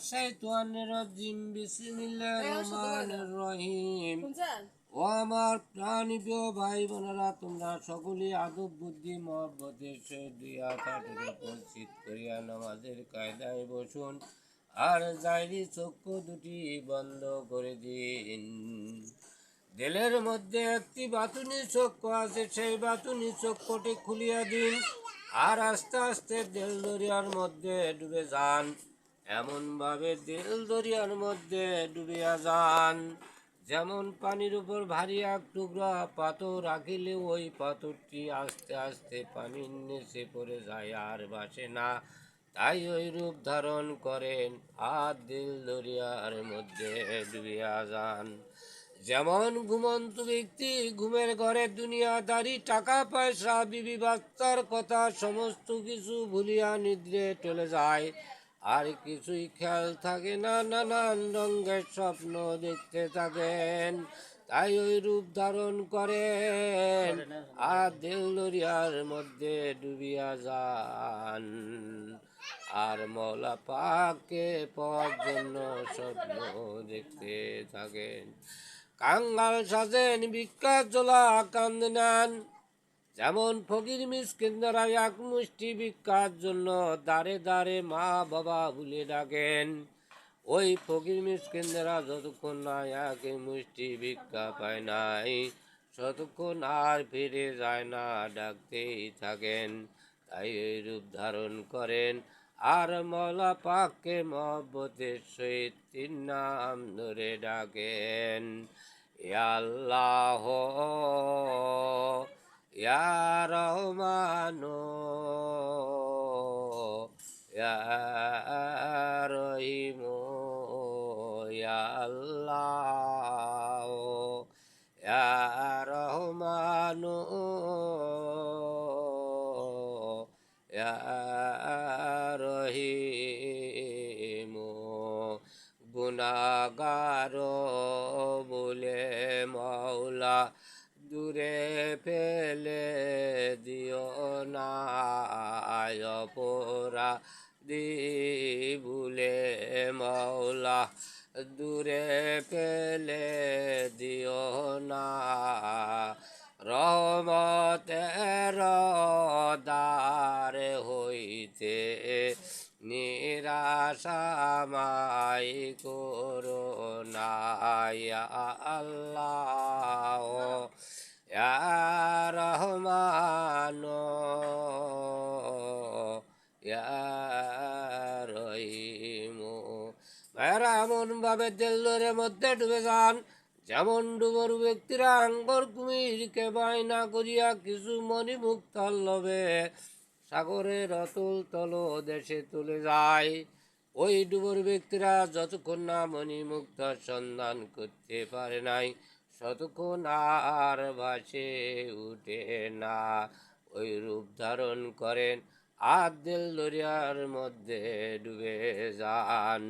শাইতানির রাজিম। বিসমিল্লাহির রহমানির রহিম। ও আমার প্রাণপ্রিয় ভাই বোনেরা, তোমরা সকলেই আদব বুদ্ধি মহব্বতের সহিত দুই হাত হাঁটুর উপর চিৎ করিয়া নামাজের কায়দায় বসুন, আর জাইরি চক্ষু দুটি বন্ধ করে দিন। দিলের মধ্যে একটি বাতুনি চক্ষু আছে, সেই বাতুনি চক্ষুটি খুলিয়া দিন, আর আস্তে আস্তে দিল দরিয়ার মধ্যে ডুবে যান। এমন ভাবে দিল দরিয়ার মধ্যে ডুবিয়া যান, যেমন পানির উপর ভারী এক টুকরা পাথর রাখিলে ওই পাথরটি আস্তে আস্তে পানির নিচে পড়ে যায় আর ভাসে না, তাই ওই রূপ ধারণ করেন আর দিল দরিয়ার মধ্যে ডুবিয়া যান। যেমন ঘুমন্ত ব্যক্তি ঘুমের ঘরে দুনিয়াদারি, টাকা পয়সা, বিবি বাচ্চার কথা সমস্ত কিছু ভুলিয়া নিদ্রে চলে যায়, আর কিছুই খেয়াল থাকে না, নানান রঙের স্বপ্ন দেখতে থাকেন, তাই ওই রূপ ধারণ করেন আর দিল দরিয়ার মধ্যে ডুবিয়া যান। আর মওলা পাককে পাওয়ার জন্য স্বপ্ন দেখতে থাকেন। কাঙ্গাল সাজেন বিখ্যাত জোলা কান্দে নেন, যেমন ফকির মিসকিনরা এক মুষ্টি ভিক্ষার জন্য দাঁড়ে দাঁড়ে মা বাবা বলে ডাকেন। ওই ফকির মিসকিনরা যতক্ষণ না এক মুষ্টি ভিক্ষা পায় নাই, ততক্ষণ আর ফিরে যায় না, ডাকতেই থাকেন, তাই এই রূপ ধারণ করেন আর মওলা পাককে মহব্বতের সহিত তিন নাম ধরে ডাকেন। ইয়া আল্লাহ, ইয়া রহমানো, ইয়া রহিমো, ইয়া আল্লাহ, ইয়া রহমানো, ইয়া রহিমো। গুনাহগার বলে মওলা দূরে ফেলে দিও না, অপরাধী ভুলে মওলা দূরে ফেলে দিও না, রহমতের দ্বার হইতে নিরাশামাই করো না। ইয়া আল্লাহ, ইয়া রহমান, ইয়া রহিম। ভাইরা, এমন ভাবে দিলের মধ্যে ডুবে যান, যেমন ডুবর ব্যক্তিরা আঙ্গর কুমিরকে বায়না করিয়া কিছু মণিমুক্তার লোভে সাগরের অতুল তল দেশে তুলে যায়। ওই ডুবর ব্যক্তিরা যতক্ষণ না মণিমুক্তার সন্ধান করতে পারে নাই, ততক্ষণ আর ভাসে উঠে না। ওই রূপ ধারণ করেন আর দিল দরিয়ার মধ্যে ডুবে যান।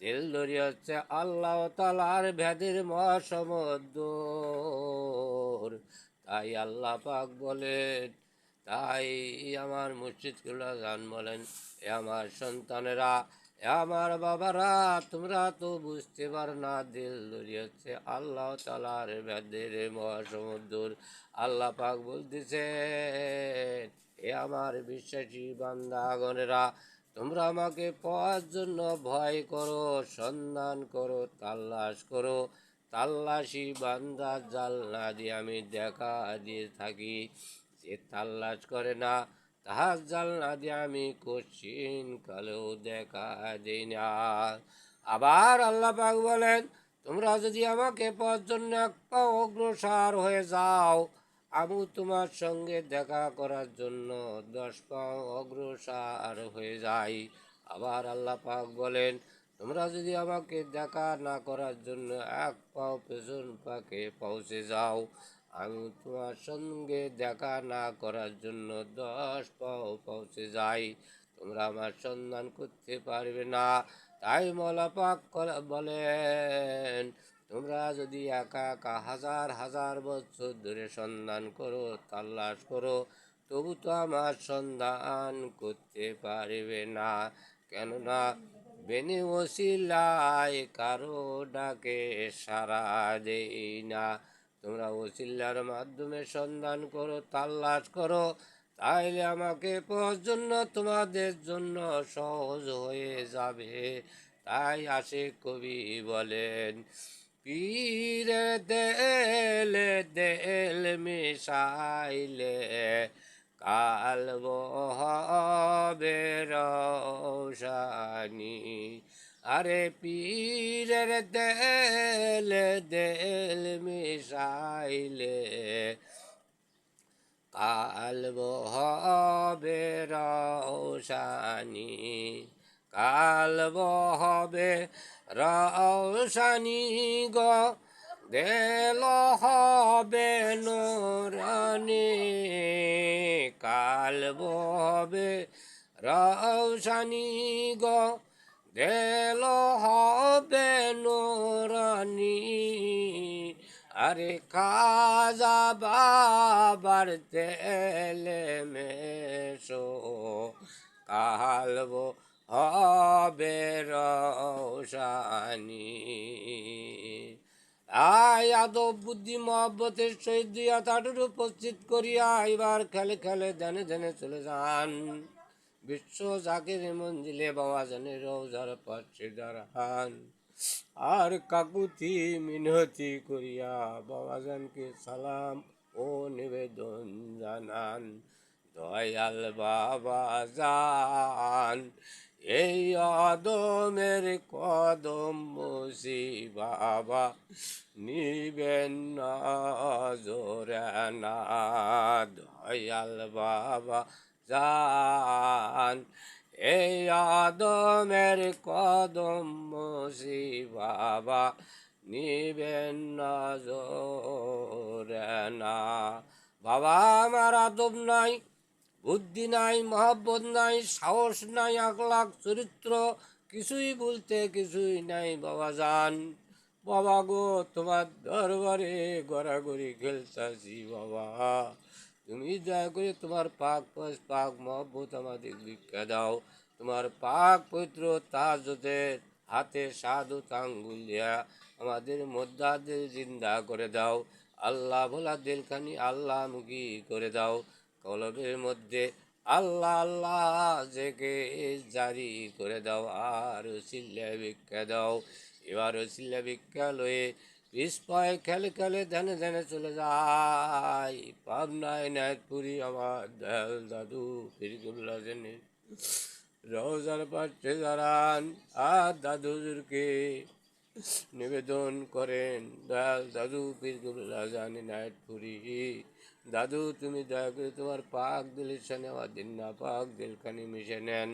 দিল দরিয়া হচ্ছে আল্লাহ তাআলার ভেদের মহাসমুদ্র, তাই আল্লাহ পাক বলেন, তাই আমার মুর্শিদুল্লাহ জান বলেন, এ আমার সন্তানেরা, এ আমার বাবারা, তোমরা তো বুঝতে পারো না, দিল দরিয়া হচ্ছে আল্লাহ তাআলার ভেদের মহাসমুদ্র। আল্লাহ পাক বলতেছেন, এ আমার বিশ্বাসী বান্দাগণেরা, তোমরা আমাকে পাওয়ার জন্য ভয় করো, সন্ধান করো, তালাশ করো। তাল্লাশি বান্দার জানলা দিয়ে আমি দেখা দিয়ে থাকি, যে তাল্লাশ করে না তাহার জানলা দিয়ে আমি কঠিন কালেও দেখা দিই না। আবার আল্লাহ পাক বলেন, তোমরা যদি আমাকে পাওয়ার জন্য এক পা অগ্রসর হয়ে যাও, আমি তোমার সঙ্গে দেখা করার জন্য 10 পা অগ্রসর হয়ে যাই। আবার আল্লাহ পাক বলেন, তোমরা যদি আমাকে দেখা না করার জন্য এক পাও পেছন পাকে পৌঁছে যাও, আমি তোমার সঙ্গে দেখা না করার জন্য 10 পাও পৌঁছে যাই, তোমরা আমার সন্ধান করতে পারবে না। তাই মওলা পাক বলেন, তোমরা যদি একা একা হাজার হাজার বছর ধরে সন্ধান করো, তালাশ করো, তবু তো আমার সন্ধান করতে পারবে না। কেননা বেনে ওসিলায় কারো ডাকে সারা দেই না। তোমরা ওসিল্লার মাধ্যমে সন্ধান করো, তালাশ করো, তাইলে আমাকে পাওয়ার জন্য তোমাদের জন্য সহজ হয়ে যাবে। তাই আসে কবি বলেন, পীরে দেলে দেল মিশাইলে কালব হবে রওশানি। আরে পীরের দেল দেল মিশাইলে কালব হবে রওশানি, কালব হবে রওশানি গো, দেল হবে নুরানি, কালব হবে রওশানি গো, দেল হবে নুরানি। আরে খাজা বাবার তেলে মেশো কালব হবে রওশানি। আয় আদব বুদ্ধি মহব্বতের সহিত 2 হাত উপস্থিত করিয়া এবার খেলে খেলে ধ্যানে ধ্যানে চলে যান বিশ্ব জাকির মঞ্জিলে বাবাজানের রওজার পাশে দাঁড়ান। আর কাকুতি মিনতি করিয়া বাবাজানকে সালাম ও নিবেদন জানান। দয়াল বাবা জান এই আদমের কদম মুসি বাবা নিবেন নজরে না। দয়াল বাবা জান এই আদমের কদম মুসি বাবা নিবেন নজরে না। বাবা আমার আদব নাই, বুদ্ধি নাই, মহব্বত নাই, সাহস নাই, আখলাক চরিত্র কিছুই বলতে কিছুই নাই বাবা জান। বাবা গো তোমার দরবারে গড়াগড়ি খেলতাছি বাবা, তুমি দয়া করে তোমার পাক পাক মহব্বত আমাদের ভিক্ষা দাও। তোমার পাক পবিত্র তাজদের হাতে সাধু আঙ্গুল দিয়া আমাদের মধ্যাদের জিন্দা করে দাও। আল্লাহ ভোলা দিলখানি আল্লাহ মুখী করে দাও। কলবের মধ্যে আল্লাহ আল্লাহ জেগে জারি করে দাও। আর সিল্লা ভিক্ষা দাও। এবার সিল্লা ভিক্ষা লয়ে বিস্ময় খেলে খেলে ধ্যানে ধ্যানে চলে যায় পাবনায় নায়তপুরি আমার দয়াল দাদু ফিরকুল্লা জেনে রোজার পাশে দাঁড়ান আর দাদুদেরকে নিবেদন করেন। দয়াল দাদু ফিরকুল্লা জানে নায়তপুরি, দাদু তুমি দয়া করে তোমার পাক দিলের সামনে আমাদের না পাক দিলখানি মিশে নেন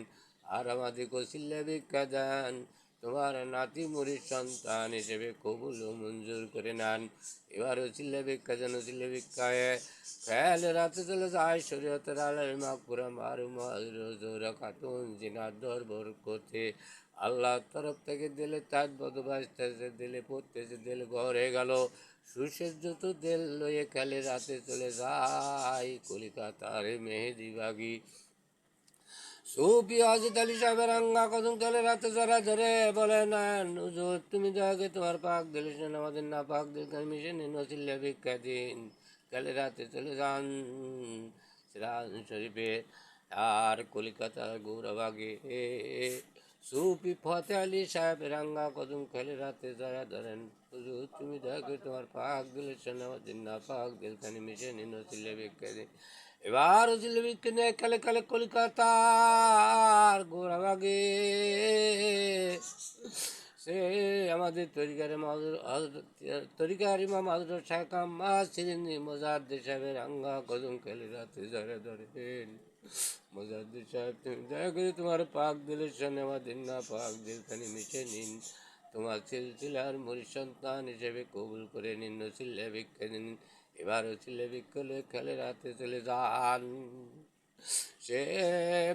আর আমাদের কৌশল্যা ভিক্ষা দেন। তোমার নাতি মুড়ির সন্তান হিসেবে কবুল ও মঞ্জুর করে নেন। এবার ওসিল্লা ভিক্ষা যেন ওসিল্লা ভিক্ষায় খেয়াল রাতে চলে যায় শরীয়তের আলের মাকুরা মারু মাজরা খাতুন জিনার দরবর করতে আল্লাহর তরফ থেকে দিলে তাজ বদবাসতেছে, দিলে পড়তেছে, দিল ঘরে গেল সুসজ্জিত দিল লয়ে খেলে রাতে চলে যায় কলিকাতার মেহেদিবাগি। সুফি হজরত আলী সাহেবের আঙ্গা কদম চলে রাতে যারা ধরে বলে না হুজুর তুমি দয়াকে তোমার পাক দিলিস আমাদের না পাক দিল মিশে নিন ওসিল্লা ভিক্ষা দিন। কালে রাতে চলে যান সিরাজ শরীফে আর কলিকাতার গৌরবাগে সুফি ফতে আলী সাহেবের আঙ্গা কদম খেলে রাতে যারা ধরেন হুজুর তুমি দয়া করে তোমার পাক দিলিস আমাদের না পাক দিলখানি মিশে নিন ওসিল্লা ভিক্ষা দিন। এবার জিলিপিকে নিয়ে খেলে খেলে কলিকাতার গোড়াবাগে সে আমাদের তরিকার ইমাম হযরত শাহ আম্মাস সিরিনি মোজাদ্দেদ সাহেবের আঙ্গা কদম খেলে রাতে ধরে ধরেন। মোজাদ্দেদ সাহেব তুমি দয়া করে তোমার পাক দিলের সামনে আমাদের না পাক দিলখানি মিশে নিন, তোমার সিলসিলার মুরিদ সন্তান হিসেবে কবুল করে নিন, ওসিলা ভিক্ষা নিন। এবার ওসিলা ভিক্ষা খেলে রাতে চলে যান সে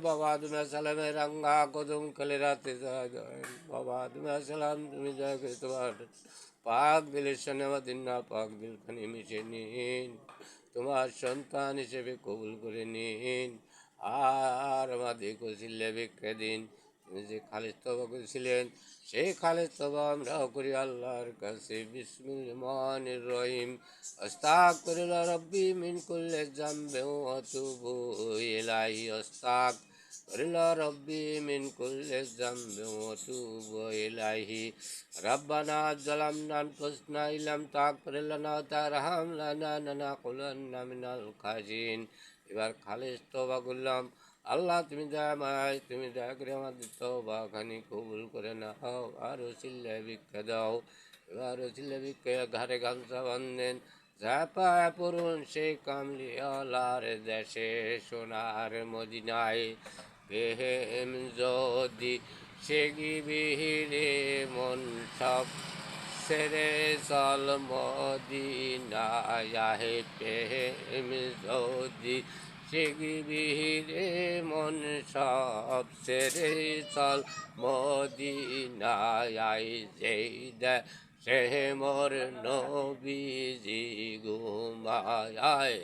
বাবা আদম সালামের রাঙ্গা কদম খেলে রাতে যায়। বাবা আদম সালাম তুমি দয়া করে তোমার পাক দিলের সামনে আমাদের না পাক দিলখানি মিশে নিন, তোমার সন্তান হিসেবে কবুল করে নিন আর আমাদের ওসিলা ভিক্ষা দিন। তিনি যে খালিদ তওবা করেছিলেন সেই খালিদ তওবা আমরাও করি আল্লাহর কাছে। বিসমিল্লাহির রহিম আস্তাগফিরুল্লাহ রাব্বি মিন কুল্লি যামবিন ওয়া আতুবু ইলাইহি আস্তাগফিরুল্লাহ রাব্বি মিন কুল্লি যামবিন ওয়া আতুবু ইলাইহি রাব্বানা যালামনা আনফুসানা ইল্লাম তাগফির লানা ওয়া তারহাম লানা লানাকুনান্না মিনাল খাজিরিন। এবার খালিদ তওবা করলাম, আল্লাহ তুমি দয়াময়, তুমি দয়া করে আমাদের তওবা খানি কবুল করে নাও। আর ওসিল্লায় ভিক্ষা দাও। এবার ওসিল্লায় ভিক্ষা ঘাড়ে গামছা বাঁধেন, ঝাঁপায় পড়ুন সেই কামলিওয়ালার দেশে সোনার মদিনায়। প্রেম যদি সেগিবিহিরে মন সব ছেড়ে চল মদিনায়। প্রেম যদি সেগিবিহিরে মন সব ছেড়ে চল মদিনায়। যেই দেশে মোর নবীজি ঘুমায়,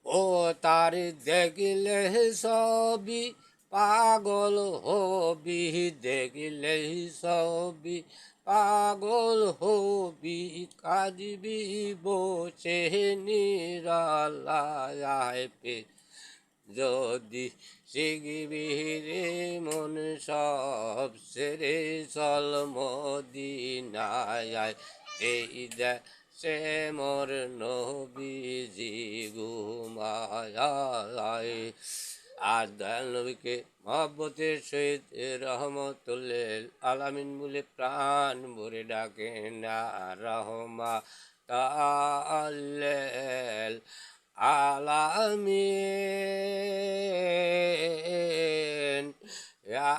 ও তার দেখলে সবই পাগল হবি, দেখলে সবই পাগল হবি, কাঁদবি বসে নিরালায়। যদি শিখবি রে মন সব ছেড়ে চল মদিনায়। এই দেশে মোর নবীজি ঘুমায়। আর দয়াল নবীকে মহব্বতের সহিত রহমতুল্লিল আলামিন বলে প্রাণ ভরে ডাকে না। রহমাতাল্লিল আলামিন, ইয়া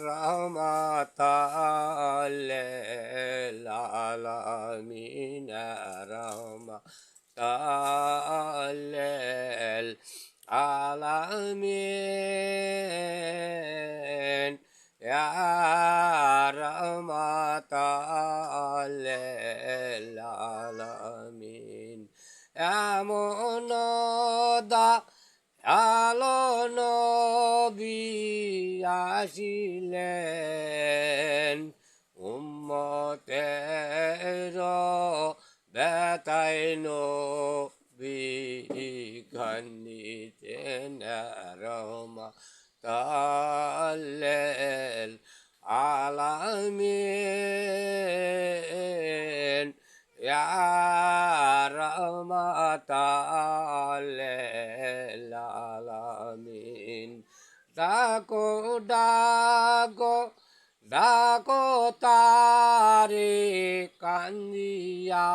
রহমাতাল্লিল আলামিন, ইয়া রহমাতাল্লিল আলামিন, ইয়া রহমাতাল্লিল আলামিন। এমন দয়ালো নবী আসিলেন, উম্মতের ব্যথায় নবী কান্দিতেন। রহমাতাল্লিল আলামিন, ইয়া রহমাতাল্লিল আলামিন। ডাকো ডাকো ডাকো তারে কান্দিয়া,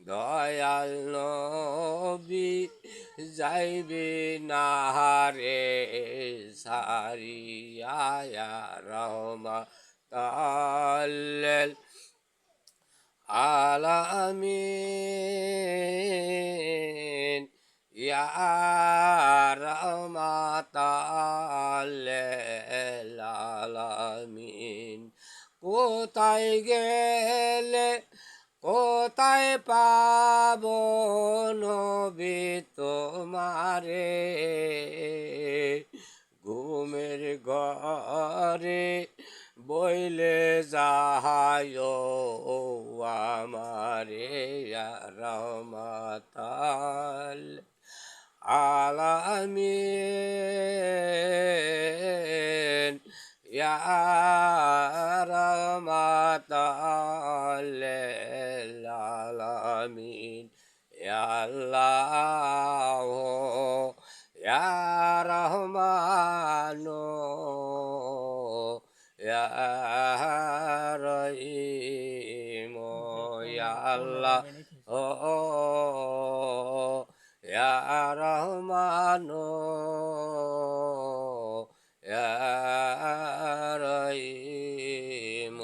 দয়াল নবী যাইবে না রে সারিয়া। ইয়া রহমাতাল্লিল আলামিন, ইয়া রহমাতাল্লিল আলামিন। কোথায় গেলে কোথায় পাব নবী তোমারে, ঘুমের ঘরে বইলে যাহায় আমারে। ইয়া রহমাতাল্লিল আলামিন, ইয়া রহমাতাল্লিল আলামিন। ইয়া আল্লাহ, ইয়া রহমান, ইয়া রহিম, ইয়া আল্লাহ, ইয়া রহমান, ইয়া রহিম।